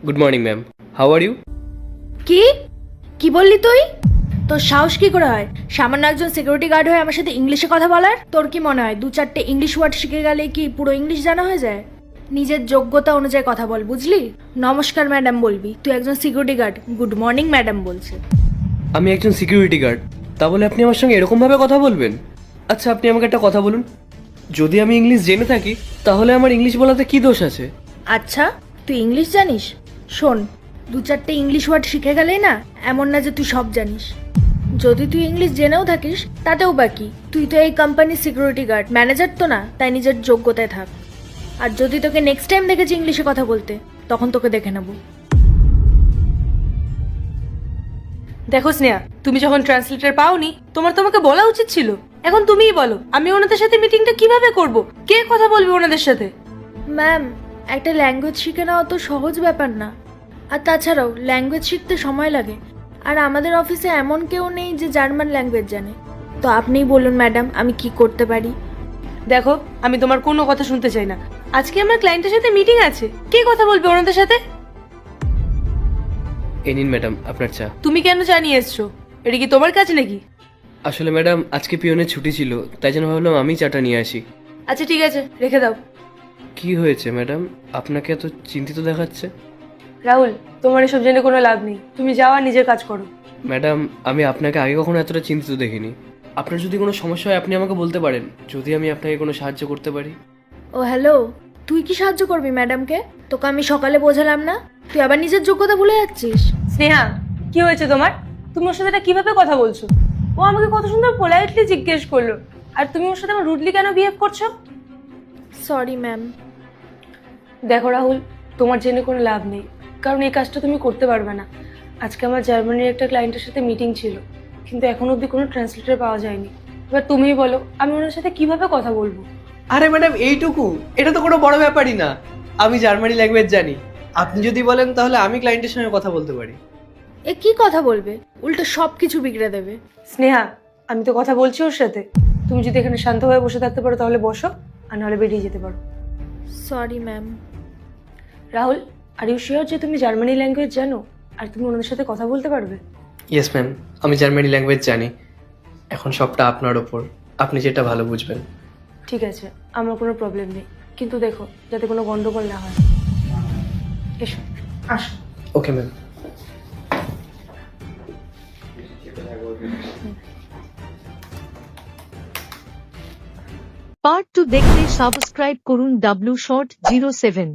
Good morning ma'am, how are you? কি কি বললি তুই? তোর সাহস কি করে হয় সামান্য একজন সিকিউরিটি গার্ড হয়ে আমার সাথে ইংলিশে কথা বলার? তোর কি মনে হয় 2-4টে ইংলিশ ওয়ার্ড শিখে গেলে কি পুরো ইংলিশ জানা হয়ে যায়? নিজের যোগ্যতা অনুযায়ী কথা বল, বুঝলি? নমস্কার ম্যাডাম বলবি, তুই একজন security guard. Good morning madam বলছে। আমি একজন সিকিউরিটি গার্ড, তা বলে আপনি আমার সঙ্গে এরকমভাবে কথা বলবেন? আচ্ছা, আপনি আমাকে একটা কথা বলুন, যদি আমি ইংলিশ জেনে থাকি তাহলে আমার ইংলিশ বলাতে কি দোষ আছে? আচ্ছা, তুই ইংলিশ জানিস? শোন, 2-4টে ইংলিশ ওয়ার্ড শিখে গেলেই না এমন না যে তুই সব জানিস। যদি তুই ইংলিশ জেনেও থাকিস তাতেও বাকি, তুই তো এই কোম্পানির সিকিউরিটি গার্ড, ম্যানেজার তো না, তাই নিজের যোগ্যতায় থাক। আর যদি তোকে নেক্সট টাইম দেখেছি ইংলিশে কথা বলতে, তখন তোকে দেখে নেব। দেখো স্নেহা, তুমি যখন ট্রান্সলেটর পাওনি তোমাকে বলা উচিত ছিল। এখন তুমিই বলো, আমি ওনাদের সাথে মিটিংটা কিভাবে করব? কে কথা বলবে ওনাদের সাথে? ম্যাম, একটা ল্যাঙ্গুয়েজ শিখে নেওয়া তো সহজ ব্যাপার না। আর তাছাড়াও ল্যাঙ্গুয়েজ শিখতে সময় লাগে, আর আমাদের অফিসে এমন কেউ নেই যে জার্মান ল্যাঙ্গুয়েজ জানে। তো আপনিই বলুন ম্যাডাম, আমি কি করতে পারি? দেখো, আমি তোমার কোনো কথা শুনতে চাই না। আজকে আমার ক্লায়েন্টের সাথে মিটিং আছে, কে কথা বলবে ওনাদের সাথে? এই নিন ম্যাডাম আপনার চা। তুমি কেন জানিয়ে এসছো? এটা কি তোমার কাজ নাকি? আসলে ম্যাডাম আজকে পিয়নের ছুটি ছিল, তাই জন্য ভাবলাম আমি চাটা নিয়ে আসি। আচ্ছা ঠিক আছে, রেখে দাও। কি হয়েছে ম্যাডাম, আপনাকে এত চিন্তিত দেখাচ্ছে? রাহুল, তোমার এসব জেনে কোনো লাভ নেই, তুমি যাও আর নিজের কাজ করো। ম্যাডাম, আমি আপনাকে আগে কখনো এতটা চিন্তিত দেখিনি। আপনার যদি কোনো সমস্যা হয় আপনি আমাকে বলতে পারেন, যদি আমি আপনাকে কোনো সাহায্য করতে পারি। ও হ্যালো, তুই কি সাহায্য করবি ম্যাডামকে? তোকে আমি সকালে বোঝালাম না, তুই আবার নিজের যোগ্যতা ভুলে যাচ্ছিস। স্নেহা, কি হয়েছে তোমার? তুমি ওর সাথে এটা কিভাবে কথা বলছো? ও আমাকে কত সুন্দর পোলাইটলি জিজ্ঞেস করলো, আর তুমি ওর সাথে আমার রুডলি কেন বিহেভ করছো? Sorry ma'am. দেখো রাহুল, তোমার জেনে কোনো লাভ নেই, কারণ এই কাজটা তুমি করতে পারবে না। আজকে আমার জার্মানির একটা ক্লায়েন্টের সাথে মিটিং ছিল, কিন্তু এখন অবধি কোনো ট্রান্সলেটর পাওয়া যায়নি। এবার তুমিই বলো, আমি ওনার সাথে কিভাবে কথা বলবো? আরে ম্যাডাম, এইটুকু, এটা তো কোনো বড় ব্যাপারই না। আমি জার্মানি ল্যাঙ্গুয়েজ জানি, আপনি যদি বলেন তাহলে আমি ক্লায়েন্টের সঙ্গে কথা বলতে পারি। এ কি কথা বলবে, উল্টো সব কিছু বিগড়ে দেবে। স্নেহা, আমি তো কথা বলছি ওর সাথে। তুমি যদি এখানে শান্তভাবে বসে থাকতে পারো তাহলে বসো, আর নাহলে বেরিয়ে যেতে পারো। Sorry ma'am. Rahul, are you sure যে তুমি জার্মানি ল্যাঙ্গুয়েজ জানো আর তুমি ওনাদের সাথে কথা বলতে পারবে? ইয়েস ম্যাম, আমি জার্মানি ল্যাঙ্গুয়েজ জানি। এখন সবটা আপনার ওপর, আপনি যেটা ভালো বুঝবেন। ঠিক আছে, আমার কোনো প্রবলেম নেই, কিন্তু দেখো যাতে কোনো গন্ডগোল না হয়। এসো, আসো। Okay ma'am. পার্ট 2 দেখতে সাবস্ক্রাইব করুন W Short 07।